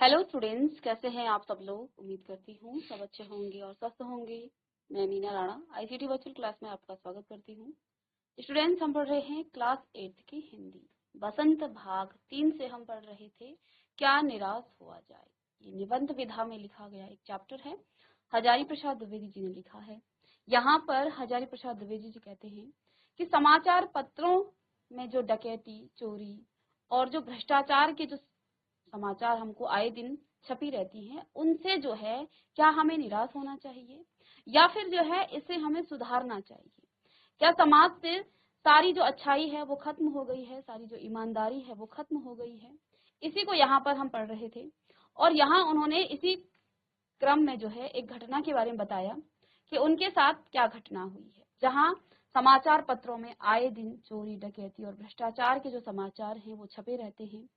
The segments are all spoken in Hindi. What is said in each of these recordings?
हेलो स्टूडेंट्स, कैसे हैं आप सब लोग। उम्मीद करती हूँ सब अच्छे होंगे और स्वस्थ होंगे। मैं Meena Rana ICT virtual class में आपका स्वागत करती हूँ। स्टूडेंट्स, हम पढ़ रहे हैं क्लास 8 की हिंदी बसंत भाग 3 से। हम पढ़ रहे थे क्या निराश हुआ जाए। ये निबंध विधा में लिखा गया एक चैप्टर है। हजारी प्रसाद द्विवेदी जी ने लिखा है। यहाँ पर हजारी प्रसाद द्विवेदी जी कहते हैं कि समाचार पत्रों में जो डकैती, चोरी और जो भ्रष्टाचार के जो समाचार हमको आए दिन छपी रहती हैं, उनसे जो है क्या हमें निराश होना चाहिए या फिर जो है इसे हमें सुधारना चाहिए। क्या समाज से सारी जो अच्छाई है वो खत्म हो गई है, सारी जो ईमानदारी है वो खत्म हो गई है। इसी को यहाँ पर हम पढ़ रहे थे और यहाँ उन्होंने इसी क्रम में जो है एक घटना के बारे में बताया कि उनके साथ क्या घटना हुई है, जहाँ समाचार पत्रों में आए दिन चोरी, डकैती और भ्रष्टाचार के जो समाचार हैं वो छपे रहते हैं।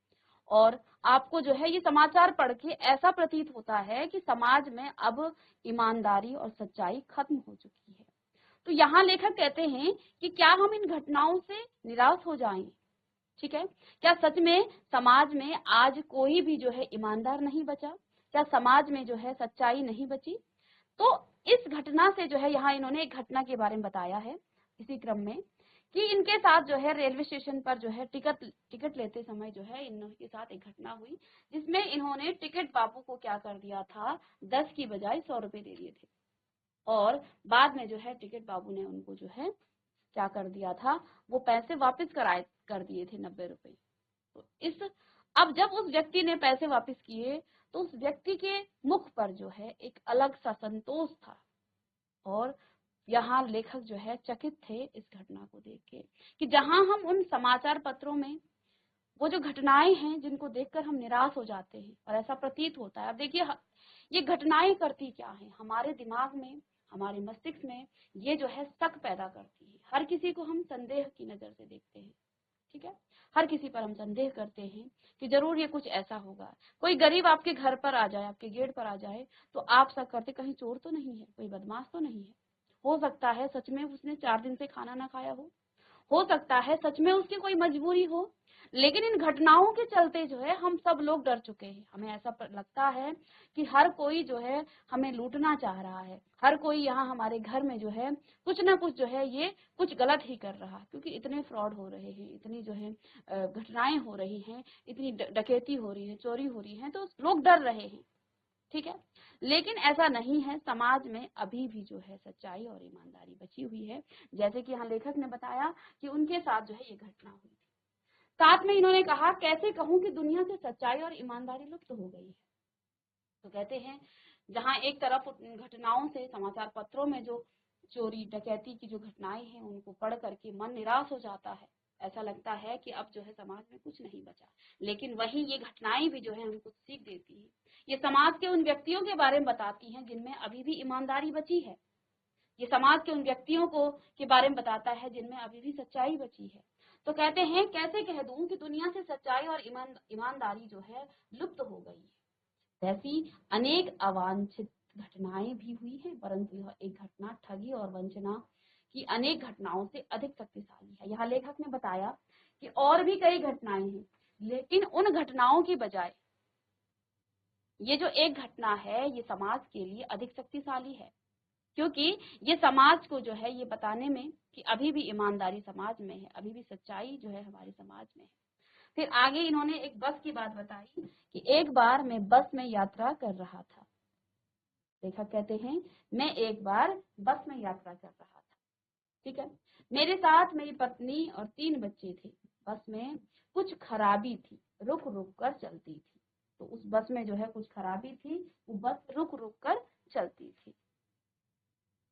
और आपको जो है ये समाचार पढ़ के ऐसा प्रतीत होता है कि समाज में अब ईमानदारी और सच्चाई खत्म हो चुकी है। तो यहाँ लेखक कहते हैं कि क्या हम इन घटनाओं से निराश हो जाएं। ठीक है, क्या सच में समाज में आज कोई भी जो है ईमानदार नहीं बचा? क्या समाज में जो है सच्चाई नहीं बची? तो इस घटना से जो है यहाँ इन्होंने एक घटना के बारे में बताया है इसी क्रम में कि इनके साथ जो है रेलवे स्टेशन पर जो है टिकट लेते समय जो है इनके साथ एक घटना हुई, जिसमें इन्होंने टिकट बाबू को क्या कर दिया था, 10 की बजाय 100 रुपए दे दिए थे। और बाद में जो है टिकट बाबू ने उनको जो है क्या कर दिया था, वो पैसे वापस कर दिए थे 90 रुपए। तो इस अब जब उस व्यक्ति ने पैसे वापस किए तो उस व्यक्ति के मुख पर जो है एक अलग सा संतोष था। और यहाँ लेखक जो है चकित थे इस घटना को देख के कि जहां हम उन समाचार पत्रों में वो जो घटनाएं हैं जिनको देखकर हम निराश हो जाते हैं और ऐसा प्रतीत होता है। अब देखिए ये घटनाएं करती क्या है, हमारे दिमाग में, हमारे मस्तिष्क में ये जो है शक पैदा करती है। हर किसी को हम संदेह की नजर से देखते हैं। ठीक है, हर किसी पर हम संदेह करते हैं कि जरूर ये कुछ ऐसा होगा। कोई गरीब आपके घर पर आ जाए, आपके गेट पर आ जाए, तो आप शक करते कहीं चोर तो नहीं है, कोई बदमाश तो नहीं है। हो सकता है सच में उसने 4 दिन से खाना ना खाया हो सकता है सच में उसकी कोई मजबूरी हो। लेकिन इन घटनाओं के चलते जो है हम सब लोग डर चुके हैं। हमें ऐसा लगता है कि हर कोई जो है हमें लूटना चाह रहा है, हर कोई यहाँ हमारे घर में जो है कुछ ना कुछ जो है ये कुछ गलत ही कर रहा है, क्योंकि इतने फ्रॉड हो रहे हैं, इतनी जो है घटनाएं हो रही हैं, इतनी डकैती हो रही है, चोरी हो रही है, तो लोग डर रहे हैं। ठीक है, लेकिन ऐसा नहीं है। समाज में अभी भी जो है सच्चाई और ईमानदारी बची हुई है। जैसे कि यहाँ लेखक ने बताया कि उनके साथ जो है ये घटना हुई थी। साथ में इन्होंने कहा, कैसे कहूं कि दुनिया से सच्चाई और ईमानदारी लुप्त हो गई है। तो कहते हैं जहां एक तरफ घटनाओं से, समाचार पत्रों में जो चोरी डकैती की जो घटनाएं हैं उनको पढ़ करके मन निराश हो जाता है, ऐसा लगता है कि अब जो है समाज में कुछ नहीं बचा। लेकिन वहीं ये घटनाएं भी जो है हमको सीख देती है। ये समाज के उन व्यक्तियों के बारे में बताती हैं जिनमें अभी भी ईमानदारी बची है। ये समाज के उन व्यक्तियों को के बारे में बताता है जिनमें अभी भी सच्चाई बची है। तो कहते हैं, कैसे कह दूं कि दुनिया से सच्चाई और ईमानदारी जो है लुप्त हो गई है। ऐसी अनेक अवांछित घटनाएं भी हुई हैं, परंतु यह एक घटना ठगी और वंचना की अनेक घटनाओं से अधिक शक्तिशाली है। यहाँ लेखक ने बताया कि और भी कई घटनाएं हैं, लेकिन उन घटनाओं की बजाय ये जो एक घटना है ये समाज के लिए अधिक शक्तिशाली है, क्योंकि ये समाज को जो है ये बताने में कि अभी भी ईमानदारी समाज में है, अभी भी सच्चाई जो है हमारे समाज में है। फिर आगे इन्होंने एक बस की बात बताई कि एक बार मैं बस में यात्रा कर रहा था। लेखक कहते हैं, मैं एक बार बस में यात्रा कर रहा था। ठीक है, मेरे साथ मेरी पत्नी और 3 बच्चे थे। बस में कुछ खराबी थी, रुक रुक कर चलती थी। तो उस बस में जो है कुछ खराबी थी, वो बस रुक रुक कर चलती थी।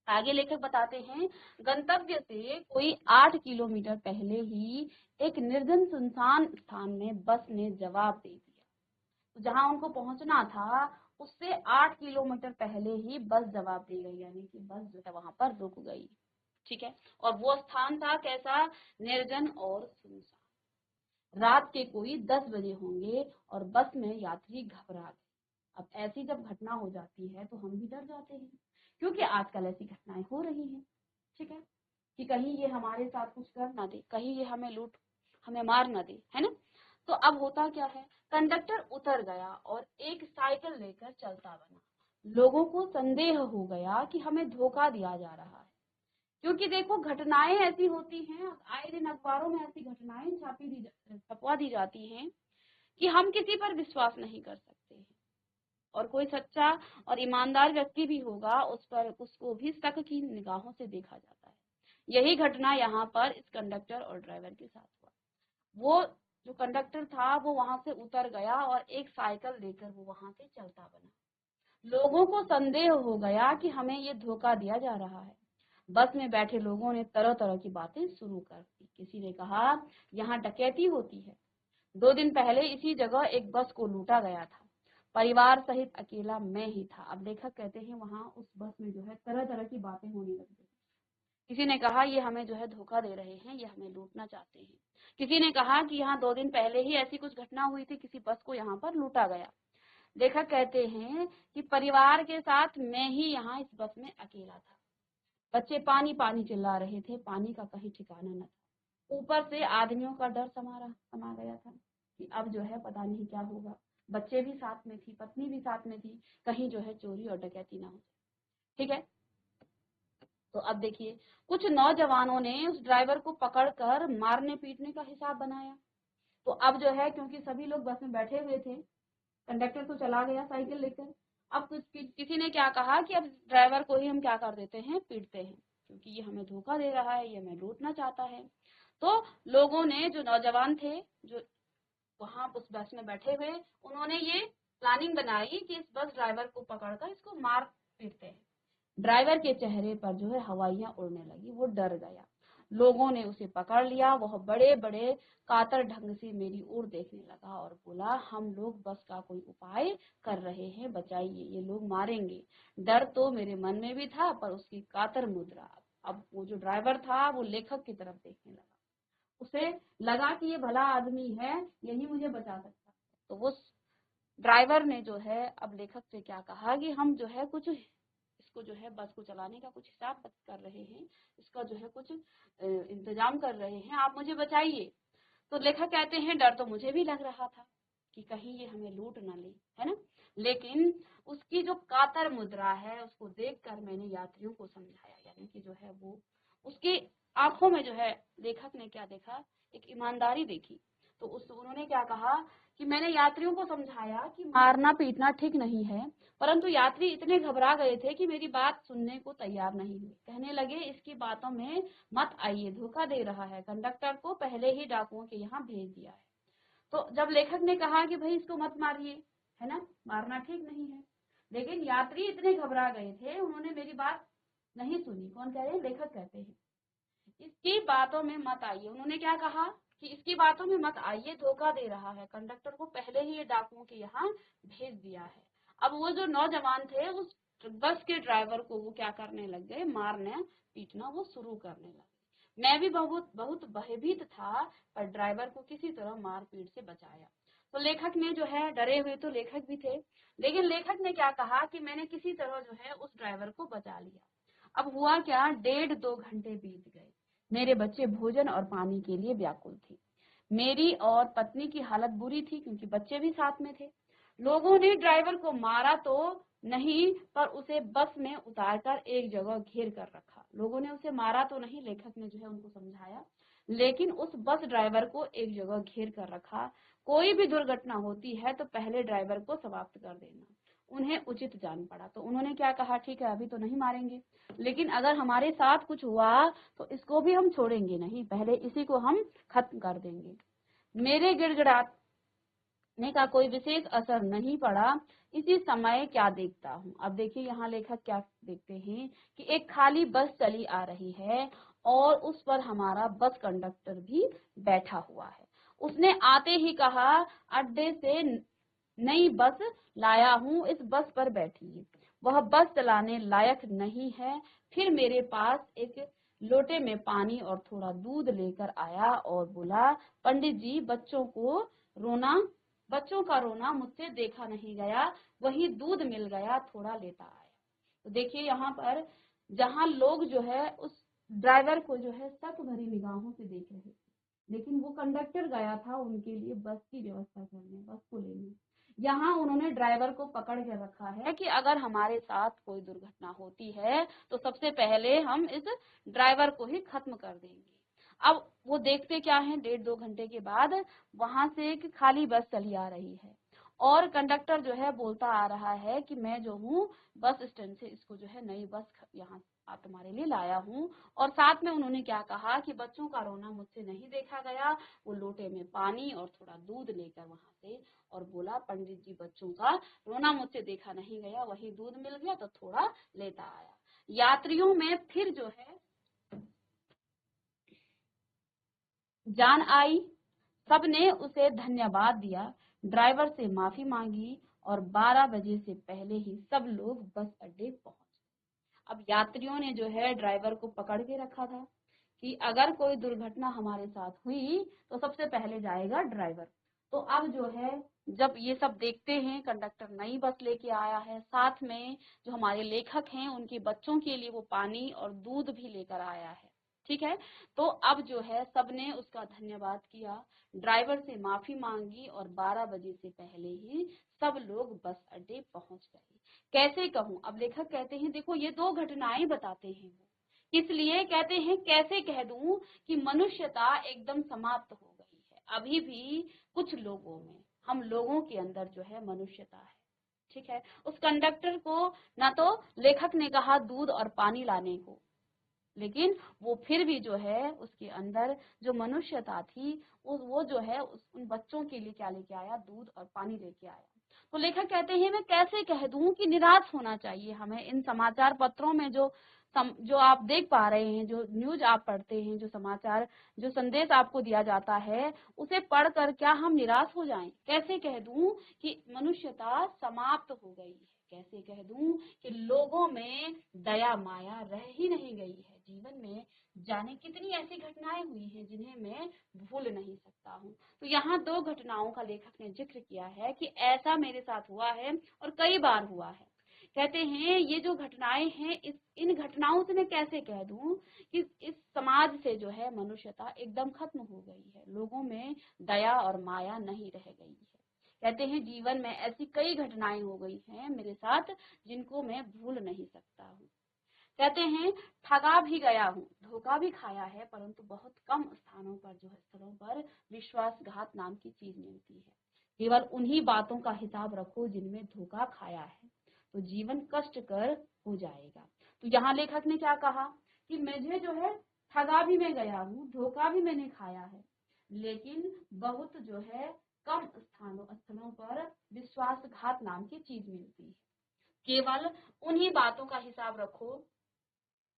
आगे लेखक बताते हैं, गंतव्य से कोई 8 किलोमीटर पहले ही एक निर्जन सुनसान स्थान में बस ने जवाब दे दिया। तो जहां उनको पहुंचना था उससे 8 किलोमीटर पहले ही बस जवाब दे गई, यानी कि बस जो है वहां पर रुक गई। ठीक है, और वो स्थान था कैसा, निर्जन और सुनसान। रात के कोई 10 बजे होंगे और बस में यात्री घबरा गए। अब ऐसी जब घटना हो जाती है तो हम भी डर जाते हैं, क्योंकि आजकल ऐसी घटनाएं हो रही हैं। ठीक है, कि कहीं ये हमारे साथ कुछ कर ना दे, कहीं ये हमें मार ना दे, है ना। तो अब होता क्या है, कंडक्टर उतर गया और एक साइकिल लेकर चलता बना। लोगों को संदेह हो गया कि हमें धोखा दिया जा रहा है, क्योंकि देखो घटनाएं ऐसी होती हैं, आए दिन अखबारों में ऐसी घटनाएं छपवा दी जाती हैं कि हम किसी पर विश्वास नहीं कर सकते हैं, और कोई सच्चा और ईमानदार व्यक्ति भी होगा उस पर उसको भी शक की निगाहों से देखा जाता है। यही घटना यहाँ पर इस कंडक्टर और ड्राइवर के साथ हुआ। वो जो कंडक्टर था वो वहां से उतर गया और एक साइकिल लेकर वो वहां से चलता बना। लोगों को संदेह हो गया कि हमें ये धोखा दिया जा रहा है। बस में बैठे लोगों ने तरह तरह की बातें शुरू कर दी। किसी ने कहा यहाँ डकैती होती है, 2 दिन पहले इसी जगह एक बस को लूटा गया था, परिवार सहित अकेला मैं ही था। अब लेखक कहते हैं वहां उस बस में जो है तरह तरह की बातें होने लगी। किसी ने कहा ये हमें जो है धोखा दे रहे हैं, ये हमें लूटना चाहते हैं। किसी ने कहा कि यहाँ 2 दिन पहले ही ऐसी कुछ घटना हुई थी, किसी बस को यहाँ पर लूटा गया। लेखक कहते हैं कि परिवार के साथ मैं ही यहाँ इस बस में अकेला था। बच्चे पानी पानी चिल्ला रहे थे, पानी का कहीं ठिकाना न था। ऊपर से आदमियों का डर समा गया था कि अब जो है पता नहीं क्या होगा। बच्चे भी साथ में थी, पत्नी भी साथ में थी, कहीं जो है चोरी और डकैती ना हो। ठीक है, तो अब देखिए कुछ नौजवानों ने उस ड्राइवर को पकड़कर मारने पीटने का हिसाब बनाया। तो अब जो है क्योंकि सभी लोग बस में बैठे हुए थे, कंडक्टर तो चला गया साइकिल लेकर। अब किसी ने क्या कहा कि अब ड्राइवर को ही हम क्या कर देते हैं, पीटते हैं, क्योंकि ये हमें धोखा दे रहा है, ये हमें लूटना चाहता है। तो लोगों ने, जो नौजवान थे जो वहां उस बस में बैठे हुए, उन्होंने ये प्लानिंग बनाई कि इस बस ड्राइवर को पकड़कर इसको मार पीटते हैं। ड्राइवर के चेहरे पर जो है हवाइयां उड़ने लगी, वो डर गया। लोगों ने उसे पकड़ लिया। वह बड़े बड़े कातर ढंग से मेरी ओर देखने लगा और बोला हम लोग बस का कोई उपाय कर रहे हैं, बचाइए, ये लोग मारेंगे। डर तो मेरे मन में भी था, पर उसकी कातर मुद्रा, अब वो जो ड्राइवर था वो लेखक की तरफ देखने लगा। उसे लगा कि ये भला आदमी है, यही मुझे बचा सकता है। तो वो ड्राइवर ने जो है अब लेखक से क्या कहा कि हम जो है कुछ इसको जो है बस को चलाने का कुछ हिसाब कर रहे हैं, इसका जो है कुछ इंतजाम कर रहे हैं, आप मुझे बचाइए। तो लेखक कहते हैं डर तो मुझे भी लग रहा था कि कहीं ये हमें लूट ना ले, है ना। लेकिन उसकी जो कातर मुद्रा है उसको देखकर मैंने यात्रियों को समझाया, यानी कि जो है वो उसकी आंखों में जो है, लेखक ने क्या देखा, एक ईमानदारी देखी। तो उन्होंने क्या कहा कि मैंने यात्रियों को समझाया कि मारना पीटना ठीक नहीं है, परंतु यात्री इतने घबरा गए थे कि मेरी बात सुनने को तैयार नहीं हुए। कहने लगे इसकी बातों में मत आइए, धोखा दे रहा है, कंडक्टर को पहले ही डाकुओं के यहाँ भेज दिया है। तो जब लेखक ने कहा कि भाई इसको मत मारिए, है ना, मारना ठीक नहीं है, लेकिन यात्री इतने घबरा गए थे, उन्होंने मेरी बात नहीं सुनी। कौन कह रहे हैं, लेखक कहते हैं इसकी बातों में मत आइए। उन्होंने क्या कहा कि इसकी बातों में मत आइए, धोखा दे रहा है, कंडक्टर को पहले ही ये डाकुओं के यहाँ भेज दिया है। अब वो जो नौजवान थे उस बस के ड्राइवर को वो क्या करने लग गए, मारने पीटना वो शुरू करने लगे। मैं भी बहुत बहुत भयभीत था, पर ड्राइवर को किसी तरह मार पीट से बचाया। तो लेखक ने जो है, डरे हुए तो लेखक भी थे, लेकिन लेखक ने क्या कहा कि मैंने किसी तरह जो है उस ड्राइवर को बचा लिया। अब हुआ क्या, 1.5-2 घंटे बीत गए। मेरे बच्चे भोजन और पानी के लिए व्याकुल थे। मेरी और पत्नी की हालत बुरी थी क्योंकि बच्चे भी साथ में थे। लोगों ने ड्राइवर को मारा तो नहीं, पर उसे बस में उतारकर एक जगह घेर कर रखा। लोगों ने उसे मारा तो नहीं, लेखक ने जो है उनको समझाया, लेकिन उस बस ड्राइवर को एक जगह घेर कर रखा। कोई भी दुर्घटना होती है तो पहले ड्राइवर को समाप्त कर देना उन्हें उचित जान पड़ा। तो उन्होंने क्या कहा, ठीक है अभी तो नहीं मारेंगे, लेकिन अगर हमारे साथ कुछ हुआ तो इसको भी हम छोड़ेंगे नहीं, पहले इसी को हम खत्म कर देंगे। मेरे गिड़गिड़ाने का कोई विशेष असर नहीं पड़ा। इसी समय क्या देखता हूँ, अब देखिए यहाँ लेखक क्या देखते हैं कि एक खाली बस चली आ रही है और उस पर हमारा बस कंडक्टर भी बैठा हुआ है। उसने आते ही कहा अड्डे से नई बस लाया हूँ, इस बस पर बैठिए। वह बस चलाने लायक नहीं है। फिर मेरे पास एक लोटे में पानी और थोड़ा दूध लेकर आया और बोला पंडित जी बच्चों का रोना मुझसे देखा नहीं गया, वही दूध मिल गया, थोड़ा लेता आया। तो देखिए यहाँ पर जहाँ लोग जो है उस ड्राइवर को जो है शक भरी निगाहों से देख रहे थे, लेकिन वो कंडक्टर गया था उनके लिए बस की व्यवस्था करने, बस को लेने। यहाँ उन्होंने ड्राइवर को पकड़ के रखा है कि अगर हमारे साथ कोई दुर्घटना होती है तो सबसे पहले हम इस ड्राइवर को ही खत्म कर देंगे। अब वो देखते क्या है, 1.5-2 घंटे के बाद वहां से एक खाली बस चली आ रही है और कंडक्टर जो है बोलता आ रहा है कि मैं जो हूँ बस स्टैंड से इसको जो है नई बस यहाँ तुम्हारे लिए लाया हूँ। और साथ में उन्होंने क्या कहा कि बच्चों का रोना मुझसे नहीं देखा गया। वो लोटे में पानी और थोड़ा दूध लेकर वहां से और बोला, पंडित जी बच्चों का रोना मुझसे देखा नहीं गया, वही दूध मिल गया तो थोड़ा लेता आया। यात्रियों में फिर जो है जान आई, सबने उसे धन्यवाद दिया, ड्राइवर से माफी मांगी और 12 बजे से पहले ही सब लोग बस अड्डे पहुंच। अब यात्रियों ने जो है ड्राइवर को पकड़ के रखा था कि अगर कोई दुर्घटना हमारे साथ हुई तो सबसे पहले जाएगा ड्राइवर। तो अब जो है जब ये सब देखते हैं, कंडक्टर नई बस लेके आया है, साथ में जो हमारे लेखक हैं उनके बच्चों के लिए वो पानी और दूध भी लेकर आया है। ठीक है, तो अब जो है सबने उसका धन्यवाद किया, ड्राइवर से माफी मांगी और 12 बजे से पहले ही सब लोग बस अड्डे पहुंच गए। कैसे कहूं, अब लेखक कहते हैं देखो ये 2 घटनाएं बताते हैं वो, इसलिए कहते हैं कैसे कह दूं कि मनुष्यता एकदम समाप्त हो गई है। अभी भी कुछ लोगों में, हम लोगों के अंदर जो है मनुष्यता है। ठीक है, उस कंडक्टर को ना तो लेखक ने कहा दूध और पानी लाने को, लेकिन वो फिर भी जो है उसके अंदर जो मनुष्यता थी वो जो है उन बच्चों के लिए क्या लेके आया, दूध और पानी लेके आया। तो लेखक कहते हैं मैं कैसे कह दूं कि निराश होना चाहिए हमें। इन समाचार पत्रों में जो आप देख पा रहे हैं, जो न्यूज आप पढ़ते हैं, जो समाचार, जो संदेश आपको दिया जाता है, उसे पढ़कर क्या हम निराश हो जाएं? कैसे कह दूं कि मनुष्यता समाप्त हो गई है? कैसे कह दूं कि लोगों में दया माया रह ही नहीं गई है? जीवन में जाने कितनी ऐसी घटनाएं हुई हैं जिन्हें मैं भूल नहीं सकता हूँ। तो यहाँ 2 घटनाओं का लेखक ने जिक्र किया है कि ऐसा मेरे साथ हुआ है और कई बार हुआ है। कहते हैं ये जो घटनाएं हैं, इन घटनाओं से मैं कैसे कह दूं कि इस समाज से जो है मनुष्यता एकदम खत्म हो गई है, लोगों में दया और माया नहीं रह गई है। कहते हैं जीवन में ऐसी कई घटनाएं हो गई हैं मेरे साथ जिनको मैं भूल नहीं सकता हूँ। कहते हैं ठगा भी गया हूँ, धोखा भी खाया है, परंतु बहुत कम स्थानों पर जो है स्थलों पर विश्वासघात नाम की चीज मिलती है। केवल उन्हीं बातों का हिसाब रखो जिनमें धोखा खाया है, तो जीवन कष्टकर हो जाएगा। तो यहाँ लेखक ने क्या कहा कि मुझे जो है ठगा भी मैं गया हूँ, धोखा भी मैंने खाया है, लेकिन बहुत जो है कम स्थलों पर विश्वासघात नाम की चीज मिलती है। केवल उन्हीं बातों का हिसाब रखो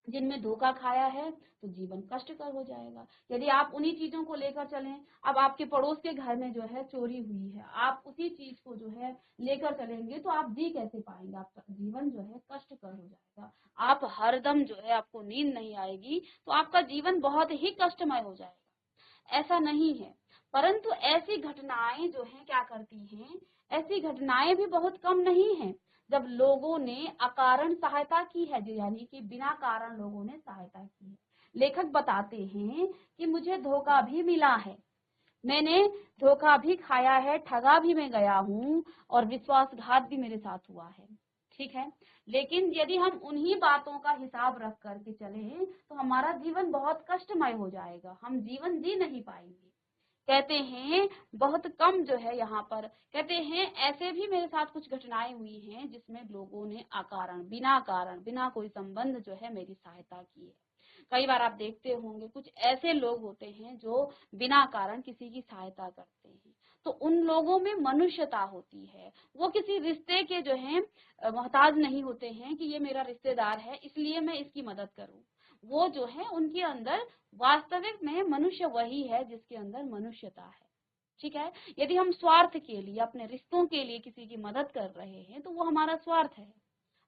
जिनमें धोखा खाया है, तो जीवन कष्टकर हो जाएगा। यदि आप उन्हीं चीजों को लेकर चलें, अब आपके पड़ोस के घर में जो है चोरी हुई है, आप उसी चीज को जो है लेकर चलेंगे तो आप जी कैसे पाएंगे? आपका जीवन जो है कष्टकर हो जाएगा। आप हरदम जो है आपको नींद नहीं आएगी, तो आपका जीवन बहुत ही कष्टमय हो जाएगा। ऐसा नहीं है, परंतु ऐसी घटनाएं जो है क्या करती हैं, ऐसी घटनाएं भी बहुत कम नहीं है जब लोगों ने अकारण सहायता की है, जो यानी कि बिना कारण लोगों ने सहायता की है। लेखक बताते हैं कि मुझे धोखा भी मिला है, मैंने धोखा भी खाया है, ठगा भी मैं गया हूँ और विश्वासघात भी मेरे साथ हुआ है। ठीक है, लेकिन यदि हम उन्हीं बातों का हिसाब रख करके चलें तो हमारा जीवन बहुत कष्टमय हो जाएगा, हम जीवन जी नहीं पाएंगे। कहते हैं बहुत कम जो है यहाँ पर, कहते हैं ऐसे भी मेरे साथ कुछ घटनाएं हुई हैं जिसमें लोगों ने अकारण, बिना कोई संबंध जो है मेरी सहायता की है। कई बार आप देखते होंगे कुछ ऐसे लोग होते हैं जो बिना कारण किसी की सहायता करते हैं, तो उन लोगों में मनुष्यता होती है। वो किसी रिश्ते के जो है मोहताज नहीं होते हैं कि ये मेरा रिश्तेदार है इसलिए मैं इसकी मदद करूं। वो जो है उनके अंदर वास्तविक में मनुष्य वही है जिसके अंदर मनुष्यता है। ठीक है, यदि हम स्वार्थ के लिए, अपने रिश्तों के लिए किसी की मदद कर रहे हैं तो वो हमारा स्वार्थ है,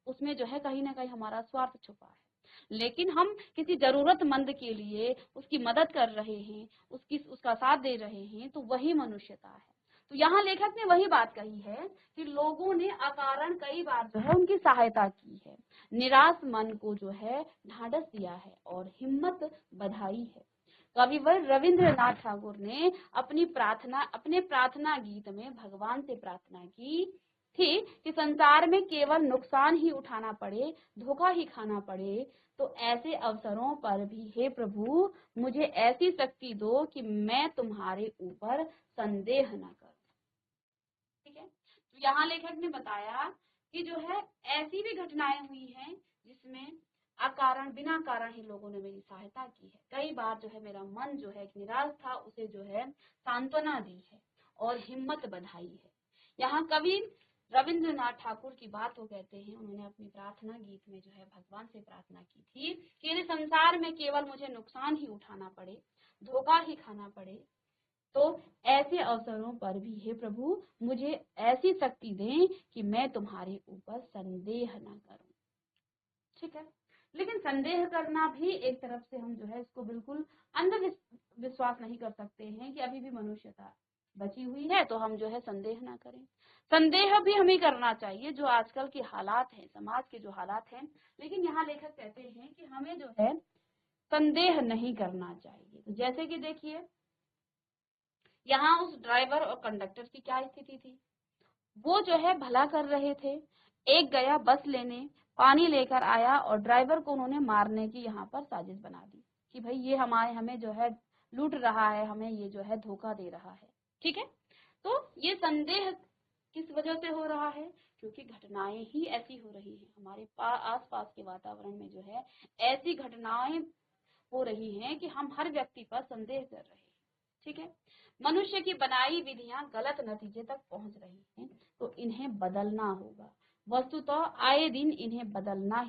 उसमें जो है कहीं ना कहीं हमारा स्वार्थ छुपा है। लेकिन हम किसी जरूरतमंद के लिए उसकी मदद कर रहे हैं, उसका साथ दे रहे हैं, तो वही मनुष्यता है। तो यहाँ लेखक ने वही बात कही है कि लोगों ने अकारण कई बार जो है उनकी सहायता की है, निराश मन को जो है ढांढस दिया है और हिम्मत बधाई है। कविवर रविंद्रनाथ ठाकुर ने अपने प्रार्थना गीत में भगवान से प्रार्थना की थी कि संसार में केवल नुकसान ही उठाना पड़े, धोखा ही खाना पड़े, तो ऐसे अवसरों पर भी हे प्रभु मुझे ऐसी शक्ति दो कि मैं तुम्हारे ऊपर संदेह न करूं। ठीक है, तो यहाँ लेखक ने बताया कि जो है ऐसी भी घटनाएं हुई हैं जिसमें अकारण बिना कारण ही लोगों ने मेरी सहायता की है। कई बार जो है मेरा मन जो है निराश था, उसे जो है सांत्वना दी है और हिम्मत बधाई है। यहाँ कवि रविंद्रनाथ ठाकुर की बात को कहते हैं, उन्होंने अपनी प्रार्थना गीत में जो है भगवान से प्रार्थना की थी कि यदि संसार में केवल मुझे नुकसान ही उठाना पड़े, धोखा ही खाना पड़े, तो ऐसे अवसरों पर भी हे प्रभु मुझे ऐसी शक्ति दें कि मैं तुम्हारे ऊपर संदेह न करूं। ठीक है, लेकिन संदेह करना भी एक तरफ से हम जो है इसको बिल्कुल अंधविश्वास नहीं कर सकते हैं कि अभी भी मनुष्यता बची हुई है तो हम जो है संदेह ना करें। संदेह भी हमें करना चाहिए जो आजकल के हालात हैं, समाज के जो हालात हैं, लेकिन यहाँ लेखक कहते हैं कि हमें जो है संदेह नहीं करना चाहिए। तो जैसे कि देखिए यहाँ उस ड्राइवर और कंडक्टर की क्या स्थिति थी, वो जो है भला कर रहे थे। एक गया बस लेने, पानी लेकर आया और ड्राइवर को उन्होंने मारने की यहाँ पर साजिश बना दी कि भाई ये हमें जो है लूट रहा है, हमें ये जो है धोखा दे रहा है। ठीक है, तो ये संदेह किस वजह से हो रहा है, क्योंकि घटनाएं ही ऐसी हो रही हैं हमारे आसपास के वातावरण में जो है ऐसी घटनाएं हो रही हैं कि हम हर व्यक्ति पर संदेह कर रहे हैं। ठीक है, मनुष्य की बनाई विधियां गलत नतीजे तक पहुंच रही हैं, तो इन्हें बदलना होगा। वस्तुतः आए दिन इन्हें बदला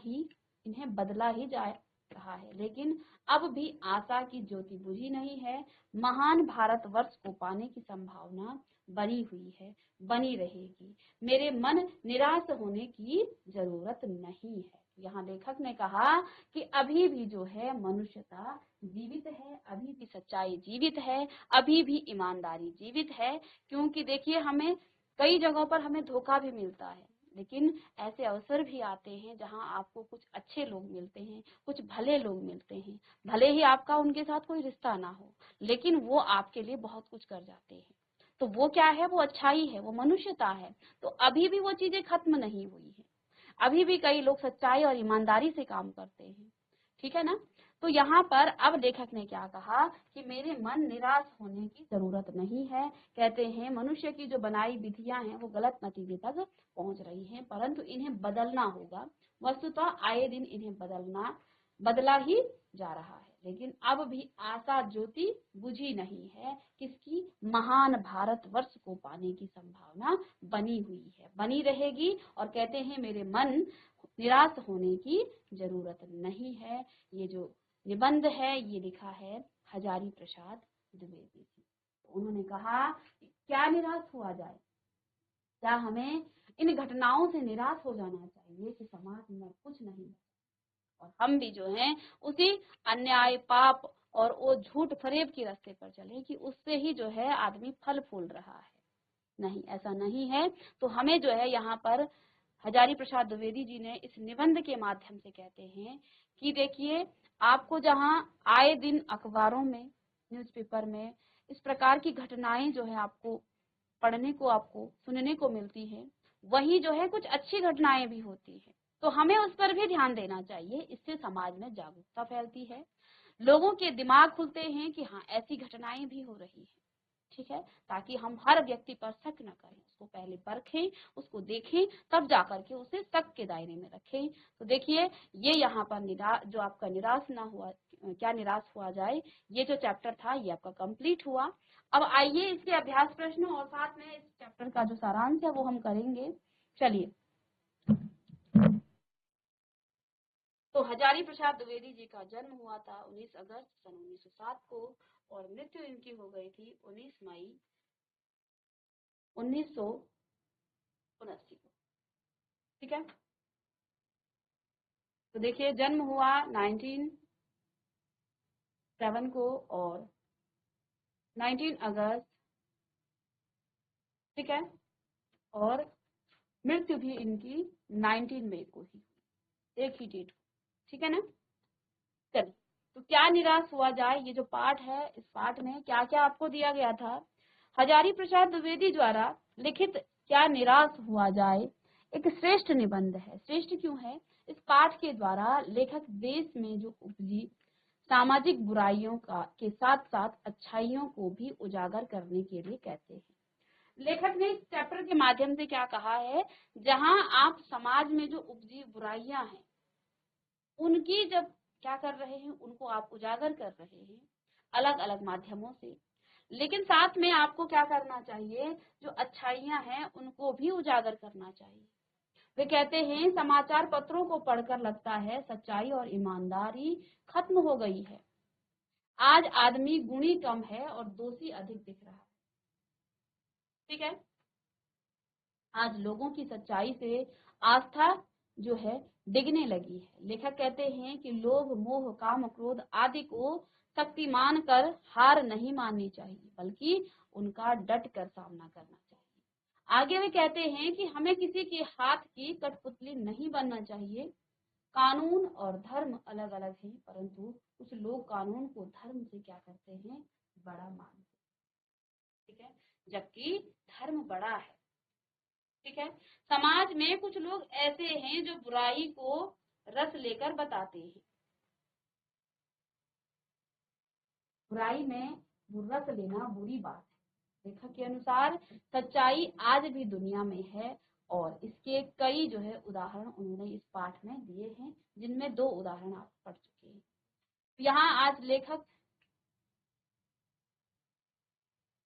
ही जा रहा है, लेकिन अब भी आशा की ज्योति बुझी नहीं है। महान भारतवर्ष को पाने की संभावना बनी हुई है, बनी रहेगी। मेरे मन निराश होने की जरूरत नहीं है। यहाँ लेखक ने कहा कि अभी भी जो है मनुष्यता जीवित है, अभी भी सच्चाई जीवित है, अभी भी ईमानदारी जीवित है। क्योंकि देखिए हमें कई जगहों पर हमें धोखा भी मिलता है, लेकिन ऐसे अवसर भी आते हैं जहां आपको कुछ अच्छे लोग मिलते हैं, कुछ भले लोग मिलते हैं। भले ही आपका उनके साथ कोई रिश्ता ना हो, लेकिन वो आपके लिए बहुत कुछ कर जाते हैं। तो वो क्या है, वो अच्छाई है, वो मनुष्यता है। तो अभी भी वो चीजें खत्म नहीं हुई है, अभी भी कई लोग सच्चाई और ईमानदारी से काम करते हैं। ठीक है ना, तो यहाँ पर अब लेखक ने क्या कहा कि मेरे मन निराश होने की जरूरत नहीं है। कहते हैं मनुष्य की जो बनाई विधियां हैं वो गलत नतीजे तक पहुंच रही हैं, परंतु इन्हें बदलना होगा। वस्तुतः आए दिन इन्हें बदला ही जा रहा है, लेकिन अब भी आशा ज्योति बुझी नहीं है। किसकी? महान भारतवर्ष को पाने की संभावना बनी हुई है, बनी रहेगी। और कहते हैं मेरे मन निराश होने की जरूरत नहीं है। ये जो निबंध है ये लिखा है हजारी प्रसाद द्विवेदी जी। उन्होंने कहा क्या निराश हुआ जाए, क्या हमें इन घटनाओं से निराश हो जाना चाहिए कि समाज में कुछ नहीं, और हम भी जो हैं उसी अन्याय, पाप और वो झूठ फरेब के रास्ते पर चले कि उससे ही जो है आदमी फल फूल रहा है। नहीं, ऐसा नहीं है। तो हमें जो है यहाँ पर हजारी प्रसाद द्विवेदी जी ने इस निबंध के माध्यम से कहते हैं कि देखिए आपको जहाँ आए दिन अखबारों में, न्यूज़पेपर में इस प्रकार की घटनाएं जो है आपको पढ़ने को, आपको सुनने को मिलती है, वही जो है कुछ अच्छी घटनाएं भी होती है। तो हमें उस पर भी ध्यान देना चाहिए। इससे समाज में जागरूकता फैलती है, लोगों के दिमाग खुलते हैं कि हाँ ऐसी घटनाएं भी हो रही है। ठीक है, ताकि हम हर व्यक्ति पर शक न करें, उसको पहले परखें, उसको देखें, तब जाकर के उसे शक के दायरे में रखें। तो देखिए ये यहाँ पर जो आपका निराश ना हुआ, क्या निराश हुआ जाए, ये जो चैप्टर था ये आपका कंप्लीट हुआ। अब आइए इसके अभ्यास प्रश्न और साथ में इस चैप्टर का जो सारांश है वो हम करेंगे। चलिए, तो हजारी प्रसाद द्विवेदी जी का जन्म हुआ था 19 अगस्त सन 1907 को और मृत्यु इनकी हो गई थी 19 मई 1979 को। ठीक है, तो देखिए जन्म हुआ 1907 को और 19 अगस्त, ठीक है, और मृत्यु भी इनकी 19 मई को ही, एक ही डेट। ठीक है ना, चलिए तो क्या निराश हुआ जाए, ये जो पाठ है, इस पाठ में क्या क्या आपको दिया गया था। हजारी प्रसाद द्विवेदी द्वारा लिखित क्या निराश हुआ जाए एक श्रेष्ठ निबंध है। श्रेष्ठ क्यों है? इस पाठ के द्वारा लेखक देश में जो उपजी सामाजिक बुराइयों का के साथ साथ अच्छाइयों को भी उजागर करने के लिए कहते हैं। लेखक ने इस चैप्टर के माध्यम से क्या कहा है, जहां आप समाज में जो उपजी बुराइयां हैं उनकी जब क्या कर रहे हैं, उनको आप उजागर कर रहे हैं अलग अलग माध्यमों से, लेकिन साथ में आपको क्या करना चाहिए, जो अच्छाइयां हैं उनको भी उजागर करना चाहिए। वे कहते हैं समाचार पत्रों को पढ़कर लगता है सच्चाई और ईमानदारी खत्म हो गई है। आज आदमी गुणी कम है और दोषी अधिक दिख रहा है। ठीक है, आज लोगों की सच्चाई से आस्था जो है डिगने लगी है। लेखक कहते हैं कि लोभ मोह काम क्रोध आदि को शक्तिमान कर हार नहीं माननी चाहिए, बल्कि उनका डट कर सामना करना चाहिए। आगे वे कहते हैं कि हमें किसी के हाथ की कठपुतली नहीं बनना चाहिए। कानून और धर्म अलग अलग हैं, परंतु कुछ लोग कानून को धर्म से क्या करते हैं, बड़ा मानते हैं। ठीक है, जबकि धर्म बड़ा है। ठीक है, समाज में कुछ लोग ऐसे हैं जो बुराई को रस लेकर बताते हैं। बुराई में रस लेना बुरी बात है। लेखक के अनुसार सच्चाई आज भी दुनिया में है और इसके कई जो है उदाहरण उन्होंने इस पाठ में दिए हैं, जिनमें 2 उदाहरण आप पढ़ चुके हैं। यहाँ आज लेखक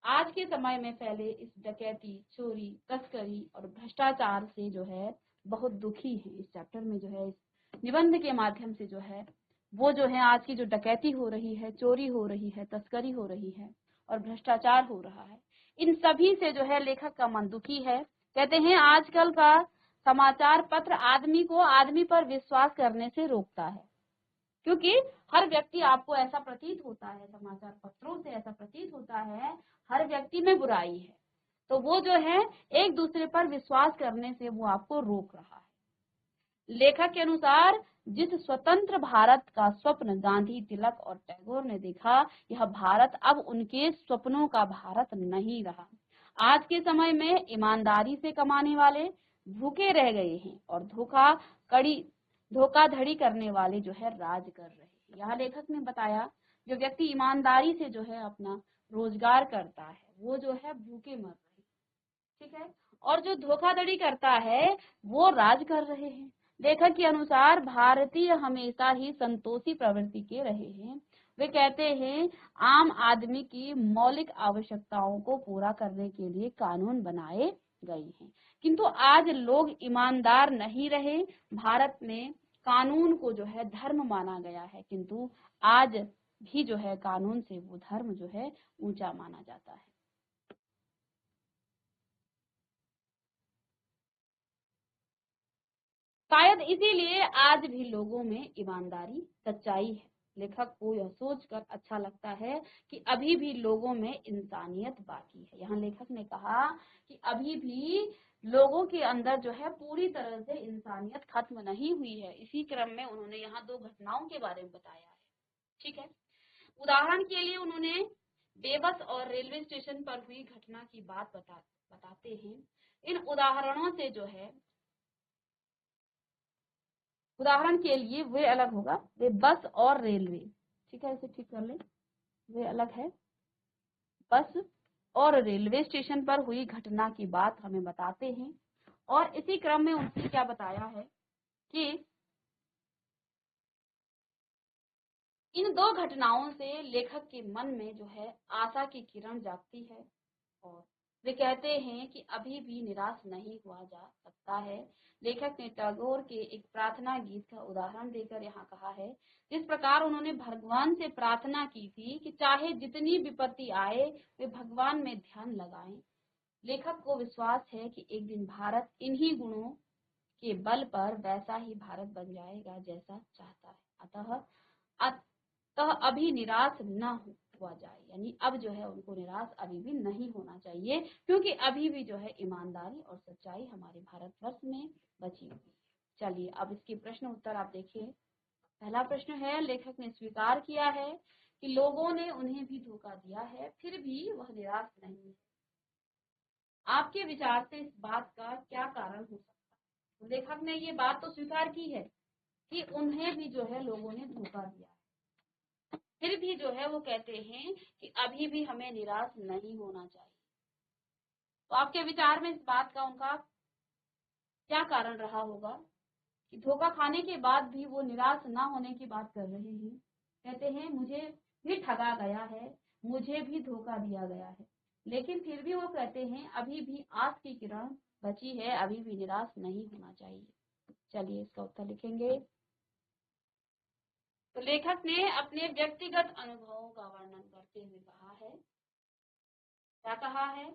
आज के समय में फैले इस डकैती, चोरी, तस्करी और भ्रष्टाचार से जो है बहुत दुखी है। इस चैप्टर में जो है, इस निबंध के माध्यम से जो है वो जो है आज की जो डकैती हो रही है, चोरी हो रही है, तस्करी हो रही है और भ्रष्टाचार हो रहा है, इन सभी से जो है लेखक का मन दुखी है। कहते हैं आजकल का समाचार पत्र आदमी को आदमी पर विश्वास करने से रोकता है, क्योंकि हर व्यक्ति आपको ऐसा प्रतीत होता है, समाचार पत्रों से ऐसा प्रतीत होता है हर व्यक्ति में बुराई है, तो वो जो है एक दूसरे पर विश्वास करने से वो आपको रोक रहा है। लेखक के अनुसार जिस स्वतंत्र भारत का स्वप्न गांधी, तिलक और टैगोर ने देखा, यह भारत अब उनके स्वप्नों का भारत नहीं रहा। आज के समय में ईमानदारी से कमाने वाले भूखे रह गए हैं और धोखाधड़ी करने वाले जो है राज कर रहे हैं। यहाँ लेखक ने बताया जो व्यक्ति ईमानदारी से जो है अपना रोजगार करता है वो जो है भूखे मर रहे हैं। ठीक है, और जो धोखाधड़ी करता है वो राज कर रहे हैं। लेखक के अनुसार भारतीय हमेशा ही संतोषी प्रवृत्ति के रहे हैं। वे कहते हैं आम आदमी की मौलिक आवश्यकताओं को पूरा करने के लिए कानून बनाए गए हैं, किंतु आज लोग ईमानदार नहीं रहे। भारत में कानून को जो है धर्म माना गया है, किंतु आज भी जो है कानून से वो धर्म जो है ऊंचा माना जाता है। शायद इसीलिए आज भी लोगों में ईमानदारी, सच्चाई है। लेखक को यह सोचकर अच्छा लगता है कि अभी भी लोगों में इंसानियत बाकी है। यहाँ लेखक ने कहा कि अभी भी लोगों के अंदर जो है पूरी तरह से इंसानियत खत्म नहीं हुई है। इसी क्रम में उन्होंने यहाँ 2 घटनाओं के बारे में बताया है। ठीक है, उदाहरण के लिए उन्होंने बेबस और रेलवे स्टेशन पर हुई घटना की बात बताते हैं। इन उदाहरणों से जो है, उदाहरण के लिए वे अलग होगा, वे बस और रेलवे, ठीक है, इसे ठीक कर ले, वे अलग है। बस और रेलवे स्टेशन पर हुई घटना की बात हमें बताते हैं और इसी क्रम में उन्होंने क्या बताया है कि इन 2 घटनाओं से लेखक के मन में जो है आशा की किरण जागती है और वे कहते हैं कि अभी भी निराश नहीं हुआ जा सकता है। लेखक ने टैगोर के एक प्रार्थना गीत का उदाहरण देकर यहाँ कहा है, जिस प्रकार उन्होंने भगवान से प्रार्थना की थी कि चाहे जितनी विपत्ति आए वे भगवान में ध्यान लगाएं। लेखक को विश्वास है कि एक दिन भारत इन्हीं गुणों के बल पर वैसा ही भारत बन जाएगा जैसा चाहता है। अतः अभी निराश न हुआ जाए, यानी अब जो है उनको निराश अभी भी नहीं होना चाहिए, क्योंकि अभी भी जो है ईमानदारी और सच्चाई हमारे भारतवर्ष में बची हुई है। चलिए अब इसके प्रश्न उत्तर आप देखिए। पहला प्रश्न है, लेखक ने स्वीकार किया है कि लोगों ने उन्हें भी धोखा दिया है, फिर भी वह निराश नहीं है। आपके विचार से इस बात का क्या कारण हो सकता है? लेखक ने ये बात तो स्वीकार की है कि उन्हें भी जो है लोगों ने धोखा दिया है, फिर भी जो है वो कहते हैं कि अभी भी हमें निराश नहीं होना चाहिए। तो आपके विचार में इस बात का उनका क्या कारण रहा होगा कि धोखा खाने के बाद भी वो निराश ना होने की बात कर रहे हैं। कहते हैं मुझे भी ठगा गया है, मुझे भी धोखा दिया गया है, लेकिन फिर भी वो कहते हैं अभी भी आस की किरण बची है, अभी भी निराश नहीं होना चाहिए। चलिए इसका उत्तर लिखेंगे। तो लेखक ने अपने व्यक्तिगत अनुभवों का वर्णन करते हुए कहा है, क्या कहा है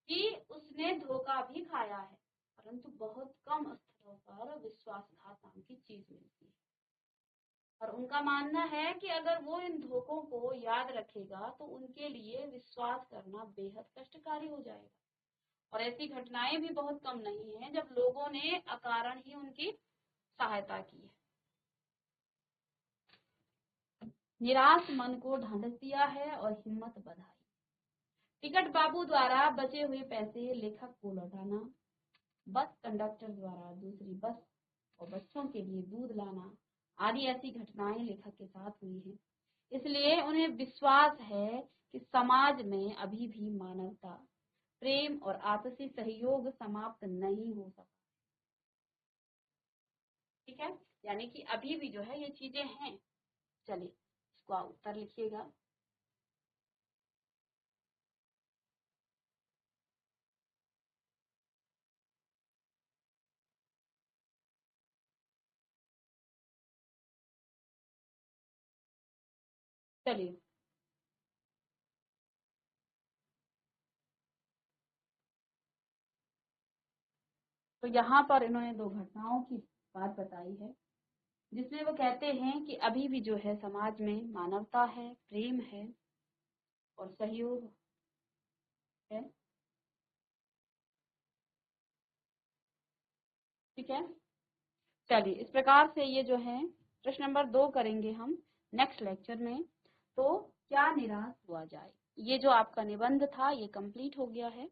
कि उसने धोखा भी खाया है, परंतु बहुत कम स्तरों पर विश्वासघात नाम की चीज मिलती है। और उनका मानना है कि अगर वो इन धोखों को याद रखेगा तो उनके लिए विश्वास करना बेहद कष्टकारी हो जाएगा। और ऐसी घटनाएं भी बहुत कम नहीं है जब लोगों ने अकारण ही उनकी सहायता की है। निराश मन को ढांढस दिया है और हिम्मत बढ़ाई। टिकट बाबू द्वारा बचे हुए पैसे लेखक को लौटाना, बस कंडक्टर द्वारा दूसरी बस और बच्चों के लिए दूध लाना आदि ऐसी घटनाएं लेखक के साथ हुई हैं। इसलिए उन्हें विश्वास है कि समाज में अभी भी मानवता, प्रेम और आपसी सहयोग समाप्त नहीं हो सकता। ठीक है, यानी कि अभी भी जो है ये चीजें हैं। चलिए इसको आप उत्तर लिखिएगा। चलिए तो यहाँ पर इन्होंने दो घटनाओं की बात बताई है जिसमें वो कहते हैं कि अभी भी जो है समाज में मानवता है, प्रेम है और सहयोग है। ठीक है, चलिए इस प्रकार से ये जो है प्रश्न नंबर 2 करेंगे हम नेक्स्ट लेक्चर में। तो क्या निराश हुआ जाए, ये जो आपका निबंध था ये कंप्लीट हो गया है।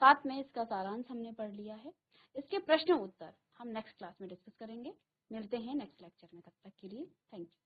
साथ में इसका सारांश हमने पढ़ लिया है। इसके प्रश्न उत्तर हम नेक्स्ट क्लास में डिस्कस करेंगे। मिलते हैं नेक्स्ट लेक्चर में, तब तक के लिए थैंक यू।